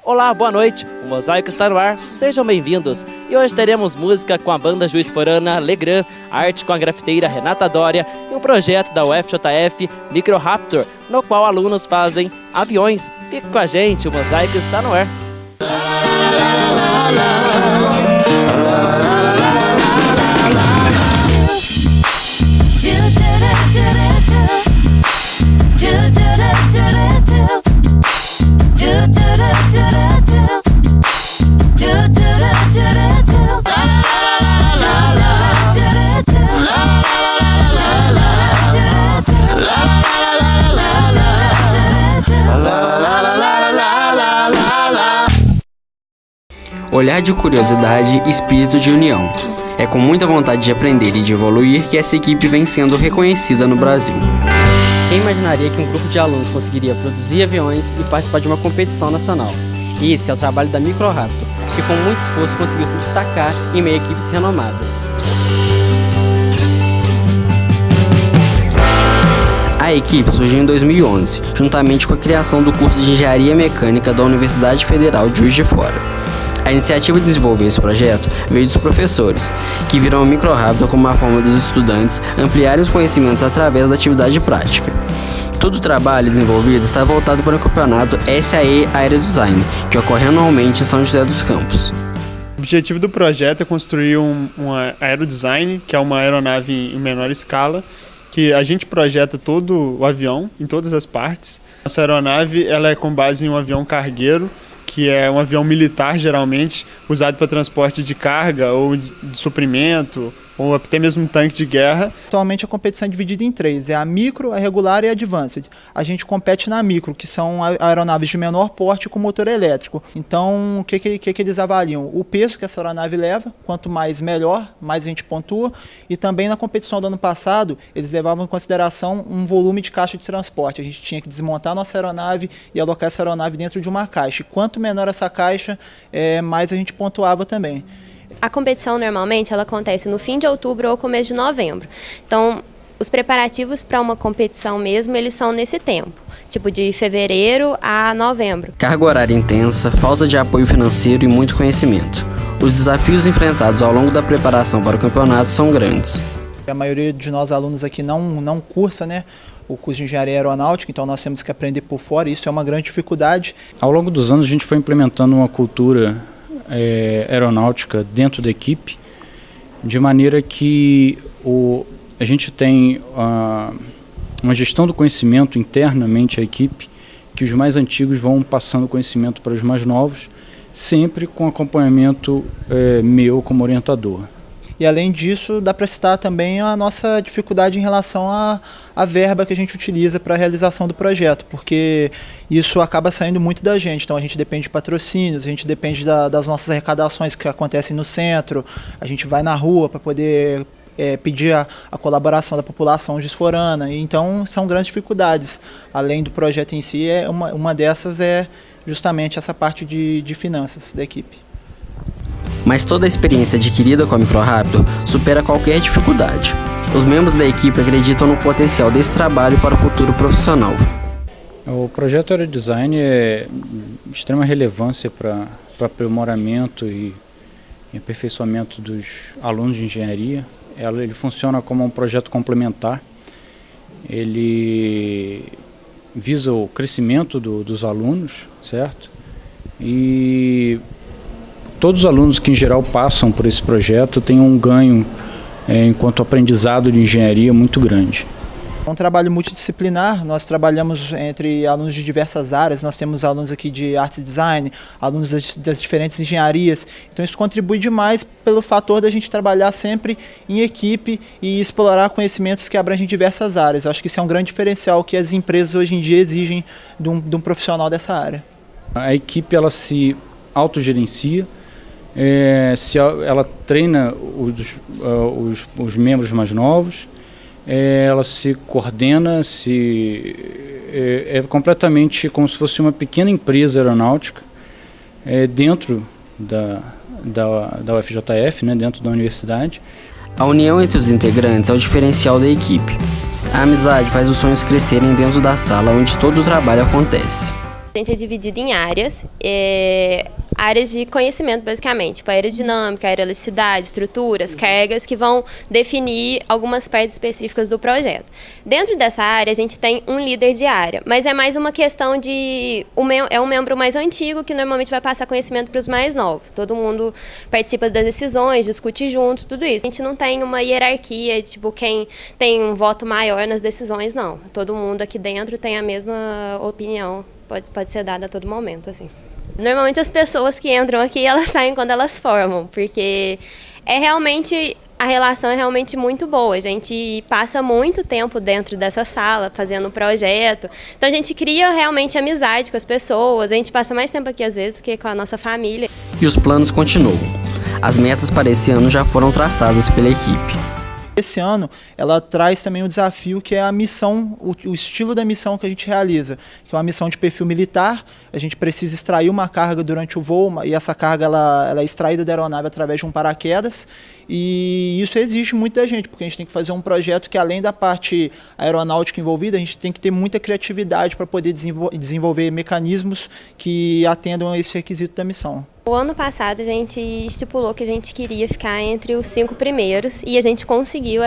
Olá, boa noite, o Mosaico está no ar, sejam bem-vindos. E hoje teremos música com a banda Juiz Forana, Legrand, arte com a grafiteira Renata Dória e um projeto da UFJF, Microraptor, no qual alunos fazem aviões. Fique com a gente, o Mosaico está no ar. Olhar de curiosidade e espírito de união. É com muita vontade de aprender e de evoluir que essa equipe vem sendo reconhecida no Brasil. Quem imaginaria que um grupo de alunos conseguiria produzir aviões e participar de uma competição nacional? Esse é o trabalho da Microraptor, que com muito esforço conseguiu se destacar em meio a equipes renomadas. A equipe surgiu em 2011, juntamente com a criação do curso de Engenharia Mecânica da Universidade Federal de Juiz de Fora. A iniciativa de desenvolver esse projeto veio dos professores, que viram a Microraptor como uma forma dos estudantes ampliarem os conhecimentos através da atividade prática. Todo o trabalho desenvolvido está voltado para o campeonato SAE Aerodesign, que ocorre anualmente em São José dos Campos. O objetivo do projeto é construir um aerodesign, que é uma aeronave em menor escala, que a gente projeta todo o avião, em todas as partes. Nossa aeronave ela é com base em um avião cargueiro, que é um avião militar, geralmente, usado para transporte de carga ou de suprimento, ou até mesmo um tanque de guerra. Atualmente a competição é dividida em três, é a micro, a regular e a advanced. A gente compete na micro, que são aeronaves de menor porte com motor elétrico. Então, o que eles avaliam? O peso que essa aeronave leva, quanto mais melhor, mais a gente pontua. E também na competição do ano passado, eles levavam em consideração um volume de caixa de transporte. A gente tinha que desmontar a nossa aeronave e alocar essa aeronave dentro de uma caixa. E quanto menor essa caixa, mais a gente pontuava também. A competição normalmente ela acontece no fim de outubro ou começo de novembro. Então, os preparativos para uma competição mesmo, eles são nesse tempo, tipo de fevereiro a novembro. Carga horária intensa, falta de apoio financeiro e muito conhecimento. Os desafios enfrentados ao longo da preparação para o campeonato são grandes. A maioria de nós alunos aqui não cursa, o curso de Engenharia Aeronáutica, então nós temos que aprender por fora, e isso é uma grande dificuldade. Ao longo dos anos a gente foi implementando uma cultura aeronáutica dentro da equipe, de maneira que a gente tem uma gestão do conhecimento internamente à equipe, que os mais antigos vão passando conhecimento para os mais novos, sempre com acompanhamento meu como orientador. E além disso, dá para citar também a nossa dificuldade em relação à verba que a gente utiliza para a realização do projeto, porque isso acaba saindo muito da gente. Então a gente depende de patrocínios, a gente depende das nossas arrecadações que acontecem no centro, a gente vai na rua para poder pedir a colaboração da população juizforana. Então são grandes dificuldades. Além do projeto em si, uma dessas é justamente essa parte de finanças da equipe. Mas toda a experiência adquirida com a Microraptor supera qualquer dificuldade. Os membros da equipe acreditam no potencial desse trabalho para o futuro profissional. O projeto Aerodesign é de extrema relevância para aprimoramento e aperfeiçoamento dos alunos de engenharia. Ele funciona como um projeto complementar. Ele visa o crescimento dos alunos, certo? E todos os alunos que em geral passam por esse projeto têm um ganho enquanto aprendizado de engenharia muito grande. É um trabalho multidisciplinar, nós trabalhamos entre alunos de diversas áreas, nós temos alunos aqui de artes e design, alunos das diferentes engenharias, então isso contribui demais pelo fator da gente trabalhar sempre em equipe e explorar conhecimentos que abrangem diversas áreas. Eu acho que isso é um grande diferencial que as empresas hoje em dia exigem de um profissional dessa área. A equipe ela se autogerencia, ela treina os membros mais novos, ela se coordena, é completamente como se fosse uma pequena empresa aeronáutica dentro da UFJF, dentro da universidade. A união entre os integrantes é o diferencial da equipe. A amizade faz os sonhos crescerem dentro da sala onde todo o trabalho acontece. A gente é dividido em áreas, áreas de conhecimento, basicamente, tipo aerodinâmica, aeroelasticidade, estruturas, cargas, que vão definir algumas partes específicas do projeto. Dentro dessa área, a gente tem um líder de área, mas é mais uma questão de... É um membro mais antigo que normalmente vai passar conhecimento para os mais novos. Todo mundo participa das decisões, discute junto, tudo isso. A gente não tem uma hierarquia, tipo, quem tem um voto maior nas decisões, não. Todo mundo aqui dentro tem a mesma opinião. Pode ser dada a todo momento, assim. Normalmente as pessoas que entram aqui, elas saem quando elas formam, porque a relação é realmente muito boa. A gente passa muito tempo dentro dessa sala, fazendo o projeto. Então a gente cria realmente amizade com as pessoas, a gente passa mais tempo aqui às vezes do que com a nossa família. E os planos continuam. As metas para esse ano já foram traçadas pela equipe. Esse ano, ela traz também um desafio que é a missão, o estilo da missão que a gente realiza, que é uma missão de perfil militar. A gente precisa extrair uma carga durante o voo, e essa carga ela é extraída da aeronave através de um paraquedas, e isso exige muito da gente, porque a gente tem que fazer um projeto que, além da parte aeronáutica envolvida, a gente tem que ter muita criatividade para poder desenvolver mecanismos que atendam a esse requisito da missão. O ano passado a gente estipulou que a gente queria ficar entre os 5 primeiros e a gente conseguiu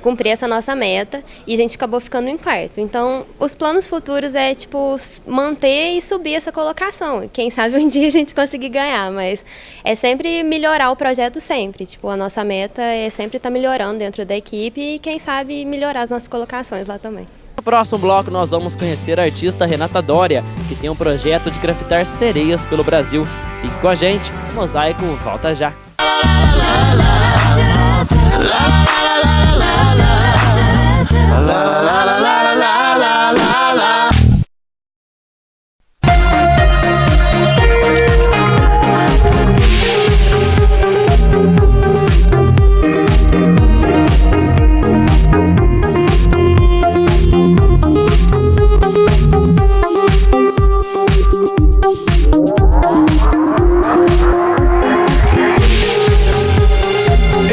cumprir essa nossa meta e a gente acabou ficando em quarto. Então, os planos futuros é tipo manter e subir essa colocação. Quem sabe um dia a gente conseguir ganhar, mas é sempre melhorar o projeto sempre. Tipo, a nossa meta é sempre estar melhorando dentro da equipe e quem sabe melhorar as nossas colocações lá também. No próximo bloco nós vamos conhecer a artista Renata Doria, que tem um projeto de grafitar sereias pelo Brasil. Fique com a gente, o Mosaico volta já.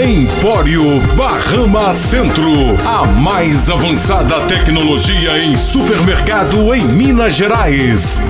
Empório Bahama Centro, a mais avançada tecnologia em supermercado em Minas Gerais.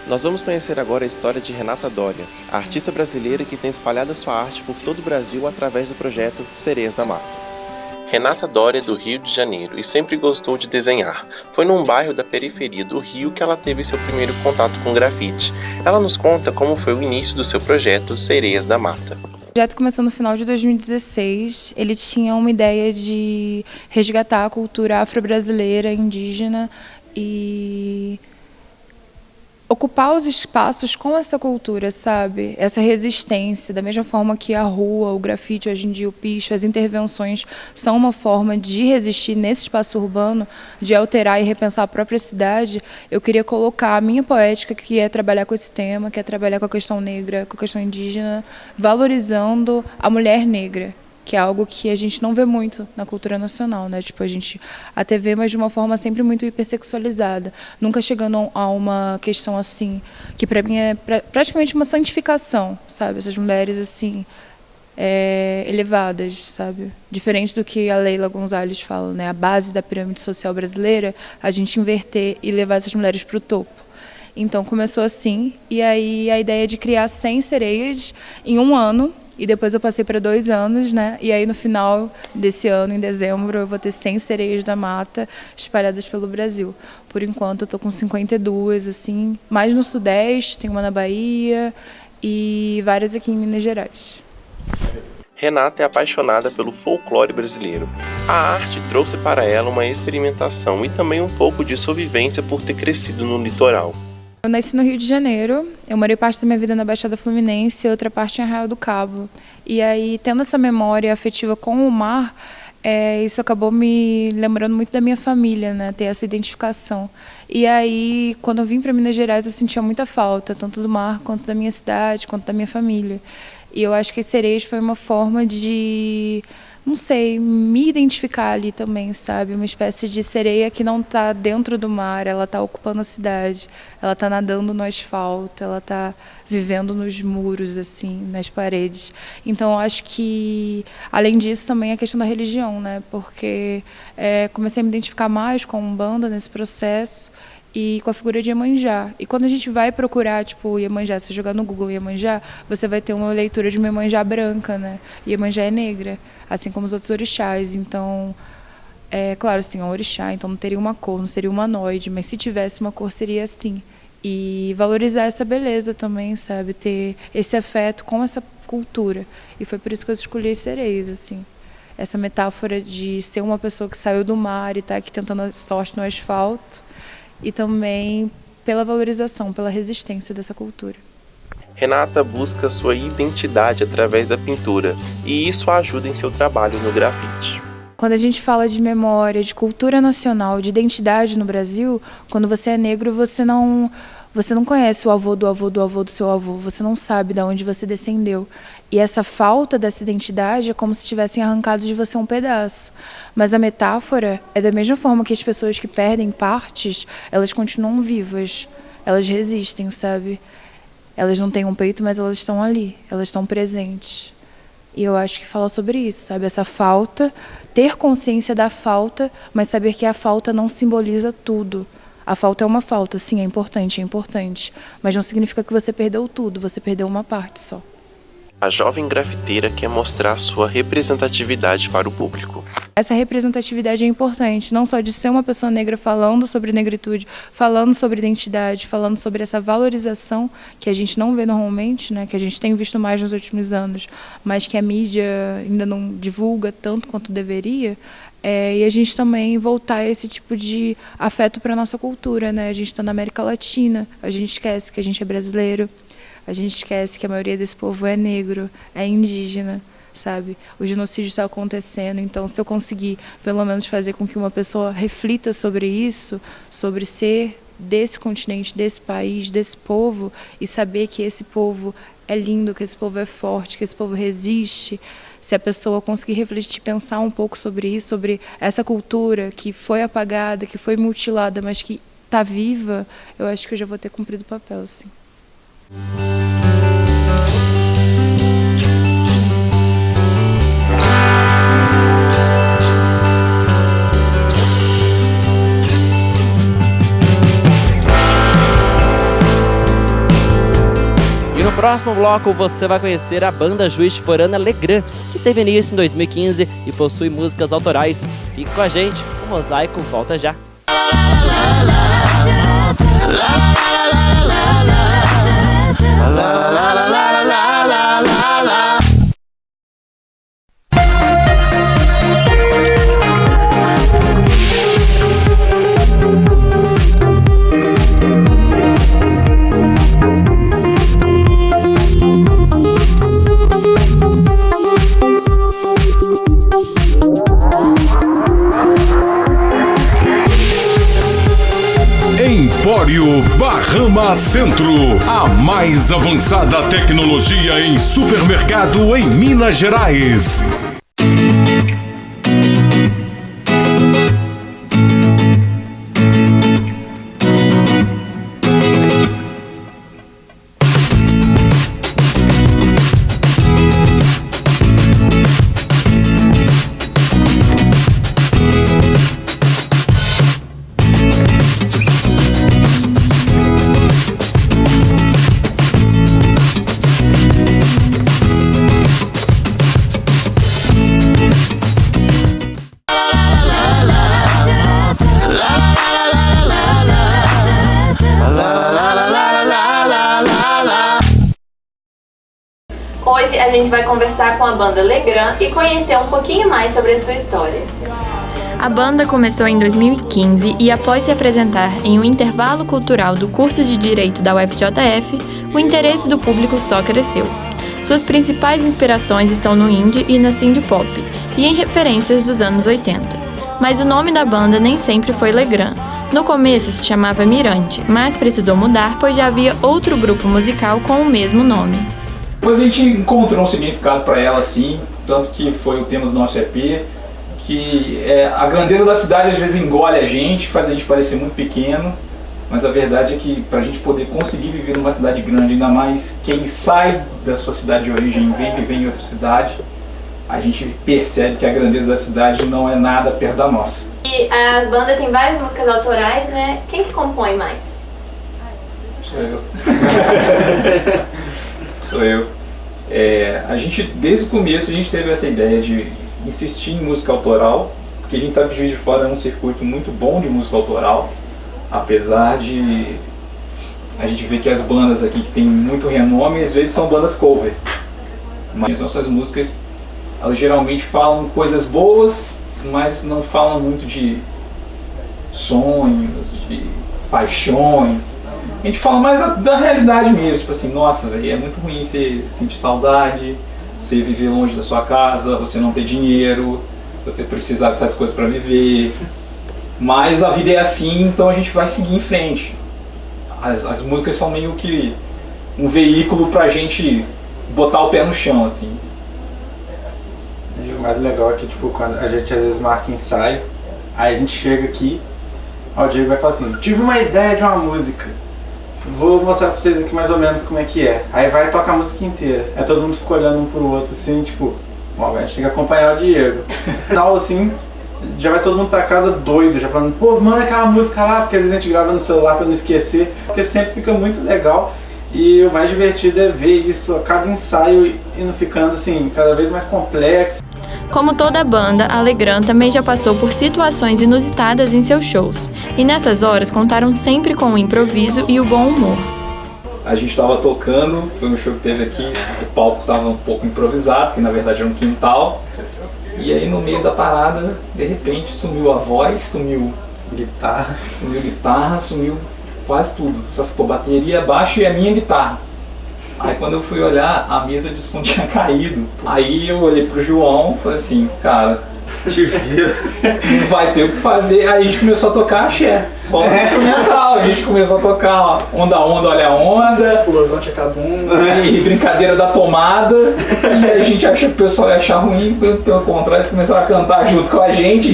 Nós vamos conhecer agora a história de Renata Doria, a artista brasileira que tem espalhado sua arte por todo o Brasil através do projeto Sereias da Mata. Renata Doria é do Rio de Janeiro e sempre gostou de desenhar. Foi num bairro da periferia do Rio que ela teve seu primeiro contato com grafite. Ela nos conta como foi o início do seu projeto Sereias da Mata. O projeto começou no final de 2016. Ele tinha uma ideia de resgatar a cultura afro-brasileira, indígena e ocupar os espaços com essa cultura, sabe? Essa resistência, da mesma forma que a rua, o grafite, hoje em dia o picho, as intervenções são uma forma de resistir nesse espaço urbano, de alterar e repensar a própria cidade. Eu queria colocar a minha poética, que é trabalhar com esse tema, que é trabalhar com a questão negra, com a questão indígena, valorizando a mulher negra, que é algo que a gente não vê muito na cultura nacional, né? Tipo, a gente até vê, mas de uma forma sempre muito hipersexualizada, nunca chegando a uma questão assim, que para mim é praticamente uma santificação, sabe? Essas mulheres assim, elevadas, sabe? Diferente do que a Leila Gonzalez fala, né? A base da pirâmide social brasileira, a gente inverter e levar essas mulheres para o topo. Então começou assim, e aí a ideia de criar 100 sereias em um ano. E depois eu passei para 2 anos, né? E aí no final desse ano, em dezembro, eu vou ter 100 sereias da mata espalhadas pelo Brasil. Por enquanto eu tô com 52, assim, mais no Sudeste, tem uma na Bahia e várias aqui em Minas Gerais. Renata é apaixonada pelo folclore brasileiro. A arte trouxe para ela uma experimentação e também um pouco de sua vivência por ter crescido no litoral. Eu nasci no Rio de Janeiro, eu morei parte da minha vida na Baixada Fluminense e outra parte em Arraial do Cabo. E aí, tendo essa memória afetiva com o mar, isso acabou me lembrando muito da minha família, né? Ter essa identificação. E aí, quando eu vim para Minas Gerais, eu sentia muita falta, tanto do mar, quanto da minha cidade, quanto da minha família. E eu acho que Sereias foi uma forma de, não sei, me identificar ali também, sabe? Uma espécie de sereia que não está dentro do mar, ela está ocupando a cidade, ela está nadando no asfalto, ela está vivendo nos muros, assim, nas paredes. Então, eu acho que, além disso, também a questão da religião, né? Porque comecei a me identificar mais com a Umbanda nesse processo e com a figura de Iemanjá. E quando a gente vai procurar, tipo, Iemanjá, se você jogar no Google Iemanjá, você vai ter uma leitura de uma Iemanjá branca, né? E Iemanjá é negra, assim como os outros orixás. Então, claro, assim, é um orixá, então não teria uma cor, não seria humanoide, mas se tivesse uma cor seria assim. E valorizar essa beleza também, sabe? Ter esse afeto com essa cultura. E foi por isso que eu escolhi as sereias, assim. Essa metáfora de ser uma pessoa que saiu do mar e está aqui tentando a sorte no asfalto. E também pela valorização, pela resistência dessa cultura. Renata busca sua identidade através da pintura, e isso a ajuda em seu trabalho no grafite. Quando a gente fala de memória, de cultura nacional, de identidade no Brasil, quando você é negro, você não conhece o avô do avô do avô do seu avô, você não sabe de onde você descendeu. E essa falta dessa identidade é como se tivessem arrancado de você um pedaço. Mas a metáfora é da mesma forma que as pessoas que perdem partes, elas continuam vivas, elas resistem, sabe? Elas não têm um peito, mas elas estão ali, elas estão presentes. E eu acho que fala sobre isso, sabe? Essa falta, ter consciência da falta, mas saber que a falta não simboliza tudo. A falta é uma falta, sim, é importante, mas não significa que você perdeu tudo, você perdeu uma parte só. A jovem grafiteira quer mostrar sua representatividade para o público. Essa representatividade é importante, não só de ser uma pessoa negra falando sobre negritude, falando sobre identidade, falando sobre essa valorização que a gente não vê normalmente, né, que a gente tem visto mais nos últimos anos, mas que a mídia ainda não divulga tanto quanto deveria. E a gente também voltar a esse tipo de afeto para a nossa cultura, né? A gente está na América Latina, a gente esquece que a gente é brasileiro, a gente esquece que a maioria desse povo é negro, é indígena, sabe? O genocídio está acontecendo, então se eu conseguir pelo menos fazer com que uma pessoa reflita sobre isso, sobre ser desse continente, desse país, desse povo, e saber que esse povo é lindo, que esse povo é forte, que esse povo resiste. Se a pessoa conseguir refletir, pensar um pouco sobre isso, sobre essa cultura que foi apagada, que foi mutilada, mas que está viva, eu acho que eu já vou ter cumprido o papel, assim. No próximo bloco você vai conhecer a banda Juiz de Fora Legrand, que teve início em 2015 e possui músicas autorais. Fique com a gente, o Mosaico volta já. Empório Bahama Centro, a mais avançada tecnologia em supermercado em Minas Gerais. Hoje a gente vai conversar com a banda Legrand e conhecer um pouquinho mais sobre a sua história. A banda começou em 2015 e, após se apresentar em um intervalo cultural do curso de Direito da UFJF, o interesse do público só cresceu. Suas principais inspirações estão no indie e na synth pop, e em referências dos anos 80. Mas o nome da banda nem sempre foi Legrand. No começo se chamava Mirante, mas precisou mudar pois já havia outro grupo musical com o mesmo nome. Depois a gente encontrou um significado para ela, assim, tanto que foi o tema do nosso EP, que a grandeza da cidade às vezes engole a gente, faz a gente parecer muito pequeno, mas a verdade é que para a gente poder conseguir viver numa cidade grande, ainda mais quem sai da sua cidade de origem e vem viver em outra cidade, a gente percebe que a grandeza da cidade não é nada perto da nossa. E a banda tem várias músicas autorais, né? Quem que compõe mais? Sou eu. Sou eu. A gente, desde o começo, a gente teve essa ideia de insistir em música autoral, porque a gente sabe que Juiz de Fora é um circuito muito bom de música autoral, apesar de a gente ver que as bandas aqui que tem muito renome, às vezes são bandas cover. Mas nossas músicas, elas geralmente falam coisas boas, mas não falam muito de sonhos, de paixões. A gente fala mais da realidade mesmo, tipo assim, nossa, véio, é muito ruim você sentir saudade, você viver longe da sua casa, você não ter dinheiro, você precisar dessas coisas para viver. Mas a vida é assim, então a gente vai seguir em frente. As músicas são meio que um veículo pra gente botar o pé no chão, assim. E o mais legal é que, tipo, quando a gente às vezes marca ensaio, aí a gente chega aqui, o Diego vai falar assim, tive uma ideia de uma música, vou mostrar pra vocês aqui mais ou menos como é que é. Aí vai e toca a música inteira. Aí todo mundo fica olhando um pro outro assim, tipo, bom, a gente tem que acompanhar o Diego. Tal assim, já vai todo mundo pra casa doido, já falando, pô, manda aquela música lá, porque às vezes a gente grava no celular pra não esquecer, porque sempre fica muito legal. E o mais divertido é ver isso a cada ensaio indo ficando assim, cada vez mais complexo. Como toda banda, a Legrand também já passou por situações inusitadas em seus shows. E nessas horas contaram sempre com o improviso e o bom humor. A gente estava tocando, foi um show que teve aqui, o palco estava um pouco improvisado, que na verdade era um quintal. E aí no meio da parada, de repente sumiu a voz, sumiu guitarra, sumiu quase tudo. Só ficou bateria, baixo e a minha guitarra. Aí quando eu fui olhar, a mesa de som tinha caído. Aí eu olhei pro João e falei assim, cara, te vira, não vai ter o que fazer. Aí a gente começou a tocar axé, só instrumental. A gente começou a tocar onda, olha a onda, Explosão de Cabum, e brincadeira da tomada. E a gente achou que o pessoal ia achar ruim, pelo contrário, eles começaram a cantar junto com a gente.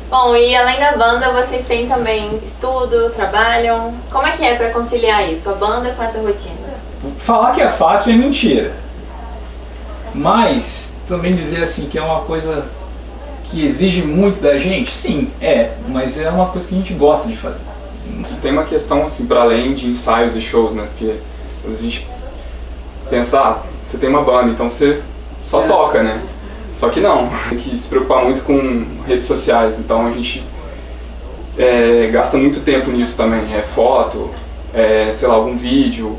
Bom, e além da banda, vocês têm também estudo, trabalham? Como é que é para conciliar isso, a banda com essa rotina? Falar que é fácil é mentira. Mas também dizer assim que é uma coisa que exige muito da gente, sim, mas é uma coisa que a gente gosta de fazer. Tem uma questão assim, para além de ensaios e shows, né? Porque às vezes a gente pensa, você tem uma banda, então você só toca, né? Só que não, tem que se preocupar muito com redes sociais, então a gente gasta muito tempo nisso também, foto, sei lá, algum vídeo.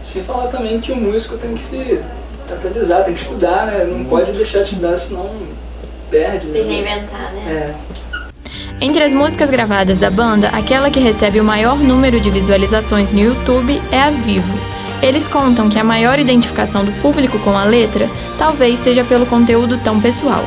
Sem falar também que o músico tem que se atualizar, tem que estudar, né? Não pode deixar de estudar, senão perde. Se reinventar, né? Entre as músicas gravadas da banda, aquela que recebe o maior número de visualizações no YouTube é a Vivo. Eles contam que a maior identificação do público com a letra talvez seja pelo conteúdo tão pessoal.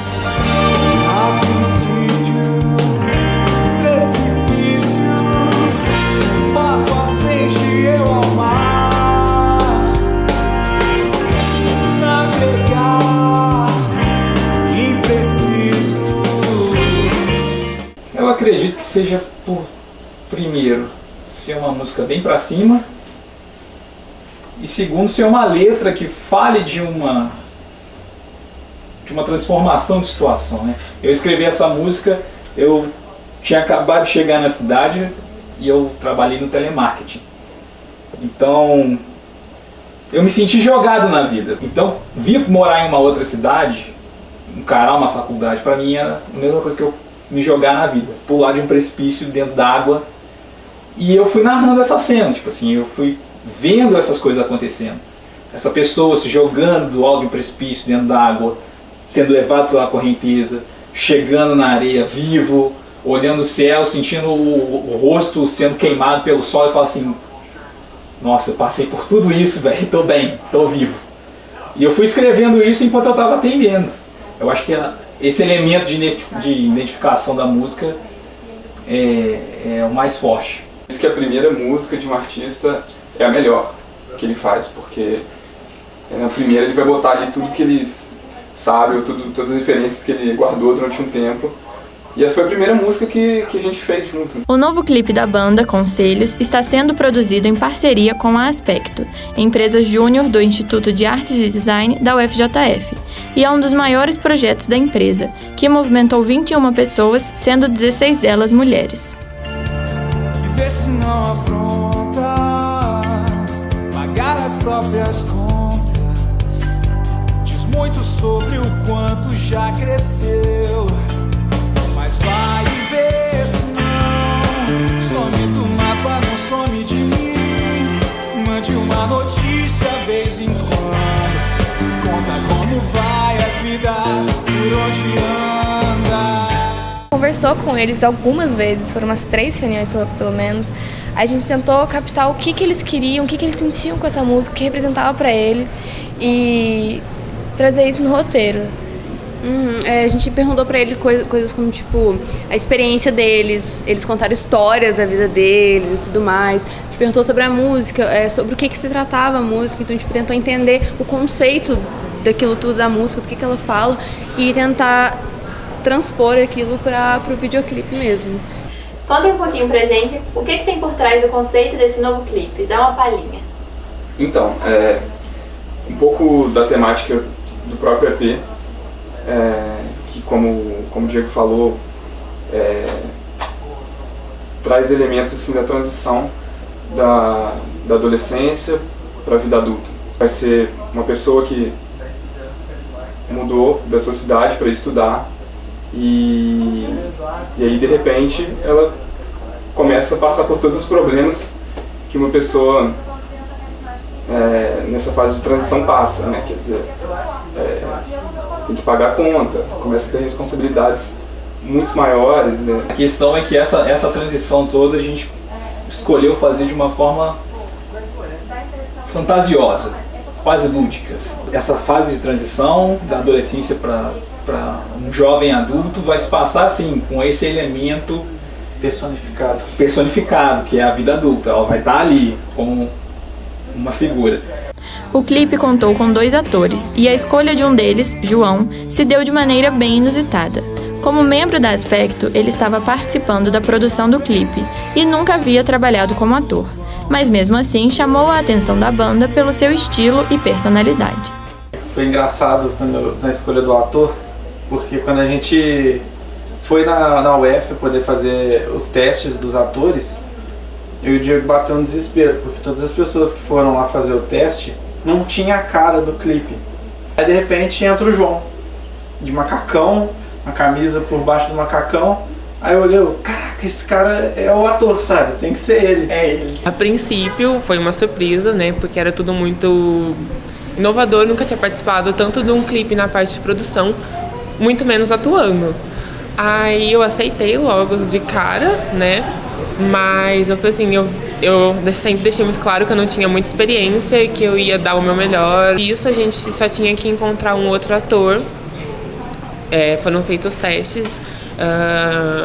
Eu acredito que seja por, primeiro, ser uma música bem pra cima, e segundo, ser uma letra que fale de uma transformação de situação, né? Eu escrevi essa música, eu tinha acabado de chegar na cidade e eu trabalhei no telemarketing. Então, eu me senti jogado na vida. Então, vir morar em uma outra cidade, encarar uma faculdade, pra mim era a mesma coisa que eu me jogar na vida. Pular de um precipício dentro d'água. E eu fui narrando essa cena, tipo assim, eu fui vendo essas coisas acontecendo. Essa pessoa se jogando do alto de um precipício dentro da água, sendo levado pela correnteza, chegando na areia vivo, olhando o céu, sentindo o rosto sendo queimado pelo sol e fala assim: nossa, eu passei por tudo isso, velho, tô bem, tô vivo. E eu fui escrevendo isso enquanto eu estava atendendo. Eu acho que esse elemento de identificação da música é o mais forte. Diz que a primeira música de um artista é a melhor que ele faz, porque na primeira ele vai botar ali tudo que ele sabe, ou todas as referências que ele guardou durante um tempo. E essa foi a primeira música que a gente fez junto. O novo clipe da banda, Conselhos, está sendo produzido em parceria com a Aspecto, empresa júnior do Instituto de Artes e Design da UFJF, e é um dos maiores projetos da empresa, que movimentou 21 pessoas, sendo 16 delas mulheres. Viver se não apronta, pagar as próprias contas, diz muito sobre o quanto já cresceu. Vai ver se não some do mapa, não some de mim. Mande uma notícia vez em quando, conta como vai a vida, por onde anda. Conversou com eles algumas vezes, foram umas 3 reuniões pelo menos. A gente tentou captar o que eles queriam, o que eles sentiam com essa música, o que representava para eles e trazer isso no roteiro. A gente perguntou pra ele coisas como, tipo, a experiência deles, eles contaram histórias da vida deles e tudo mais. A gente perguntou sobre a música, sobre o que se tratava a música, então a gente tentou entender o conceito daquilo tudo da música, do que ela fala, e tentar transpor aquilo para o videoclipe mesmo. Conta um pouquinho pra gente o que tem por trás do conceito desse novo clipe, dá uma palhinha. Então, um pouco da temática do próprio EP, que como o Diego falou, traz elementos assim, da transição da adolescência para a vida adulta. Vai ser uma pessoa que mudou da sua cidade para estudar e aí de repente ela começa a passar por todos os problemas que uma pessoa nessa fase de transição passa, né? Quer dizer, tem que pagar a conta, começa a ter responsabilidades muito maiores, né? A questão é que essa transição toda a gente escolheu fazer de uma forma fantasiosa, quase lúdica. Essa fase de transição da adolescência para um jovem adulto vai se passar assim, com esse elemento personificado, que é a vida adulta. Ela vai estar ali como uma figura. O clipe contou com 2 atores, e a escolha de um deles, João, se deu de maneira bem inusitada. Como membro da Aspecto, ele estava participando da produção do clipe e nunca havia trabalhado como ator, mas mesmo assim chamou a atenção da banda pelo seu estilo e personalidade. Foi engraçado na escolha do ator, porque quando a gente foi na UF poder fazer os testes dos atores, eu e o Diego bateu um desespero, porque todas as pessoas que foram lá fazer o teste não tinha a cara do clipe. Aí de repente entra o João, de macacão, uma camisa por baixo do macacão. Aí eu olhei, caraca, esse cara é o ator, sabe? Tem que ser ele. É ele. A princípio foi uma surpresa, né? Porque era tudo muito inovador, nunca tinha participado tanto de um clipe na parte de produção, muito menos atuando. Aí eu aceitei logo de cara, né? Mas eu falei assim, eu sempre deixei muito claro que eu não tinha muita experiência e que eu ia dar o meu melhor. E isso a gente só tinha que encontrar um outro ator. Foram feitos testes,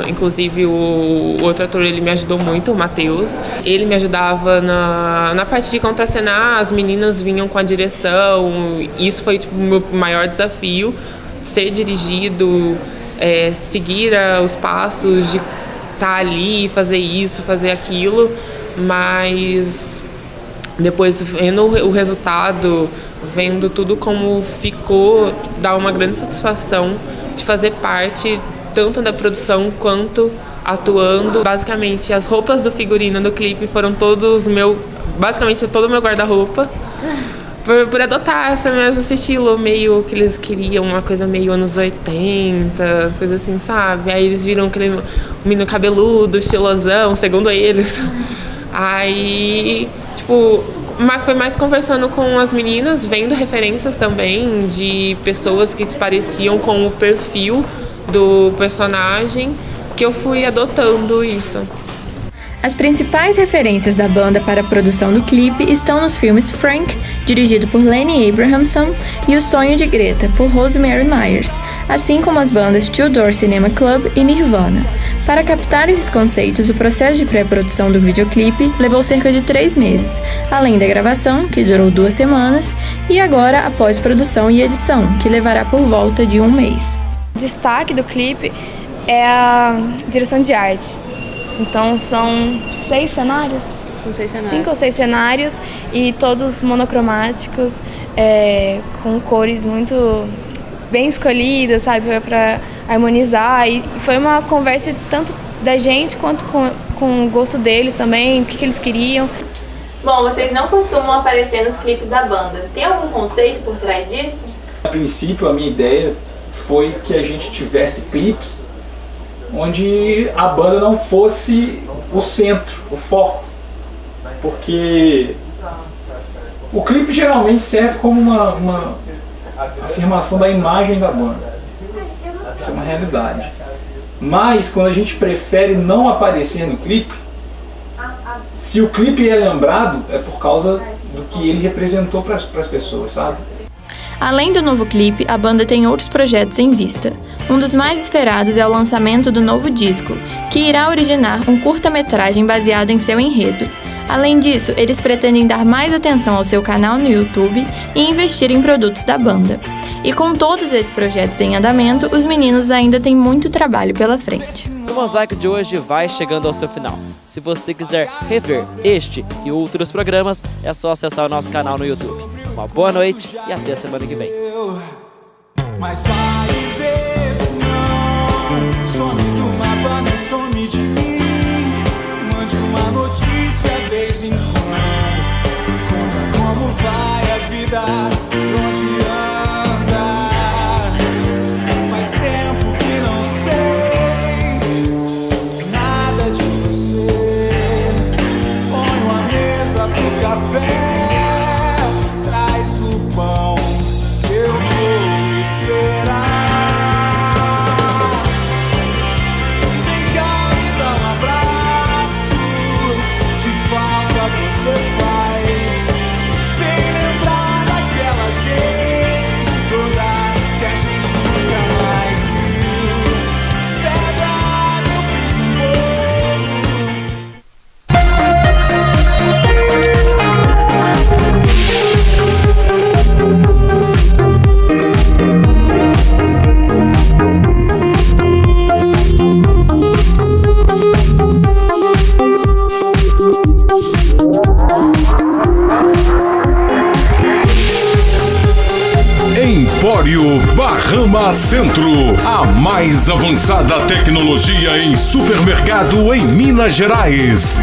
inclusive o outro ator ele me ajudou muito, o Matheus. Ele me ajudava na parte de contracenar, as meninas vinham com a direção. Isso foi tipo, o meu maior desafio, ser dirigido, seguir os passos de estar ali, fazer isso, fazer aquilo. Mas depois vendo o resultado, vendo tudo como ficou, dá uma grande satisfação de fazer parte tanto da produção quanto atuando. Basicamente, as roupas do figurino do clipe foram basicamente todo o meu guarda-roupa, por adotar esse estilo meio que eles queriam, uma coisa meio anos 80, coisas assim, sabe? Aí eles viram aquele menino cabeludo, estilosão, segundo eles. Aí, tipo, Mas foi mais conversando com as meninas, vendo referências também de pessoas que se pareciam com o perfil do personagem, que eu fui adotando isso. As principais referências da banda para a produção do clipe estão nos filmes Frank, dirigido por Lenny Abrahamson, e O Sonho de Greta, por Rosemary Myers, assim como as bandas Two Door Cinema Club e Nirvana. Para captar esses conceitos, o processo de pré-produção do videoclipe levou cerca de 3 meses, além da gravação, que durou 2 semanas, e agora a pós-produção e edição, que levará por volta de 1 mês. O destaque do clipe é a direção de arte. Então são 6 cenários? São 6 cenários. 5 ou 6 cenários e todos monocromáticos, com cores muito bem escolhidas, sabe, para harmonizar. E foi uma conversa tanto da gente quanto com o gosto deles também, o que eles queriam. Bom, vocês não costumam aparecer nos clipes da banda. Tem algum conceito por trás disso? A princípio, a minha ideia foi que a gente tivesse clipes onde a banda não fosse o centro, o foco, porque o clipe geralmente serve como uma afirmação da imagem da banda. Isso é uma realidade. Mas quando a gente prefere não aparecer no clipe, se o clipe é lembrado, é por causa do que ele representou para as pessoas, sabe? Além do novo clipe, a banda tem outros projetos em vista. Um dos mais esperados é o lançamento do novo disco, que irá originar um curta-metragem baseado em seu enredo. Além disso, eles pretendem dar mais atenção ao seu canal no YouTube e investir em produtos da banda. E com todos esses projetos em andamento, os meninos ainda têm muito trabalho pela frente. O Mosaico de hoje vai chegando ao seu final. Se você quiser rever este e outros programas, é só acessar o nosso canal no YouTube. Uma boa noite e até semana que vem. Mas vai ver se não some de uma banda, some de mim. Mande uma notícia de vez em quando. Conta como vai a vida, onde anda. Faz tempo que não sei nada de você. Ponho a mesa pro café. Empório Bahama Centro, a mais avançada tecnologia em supermercado em Minas Gerais.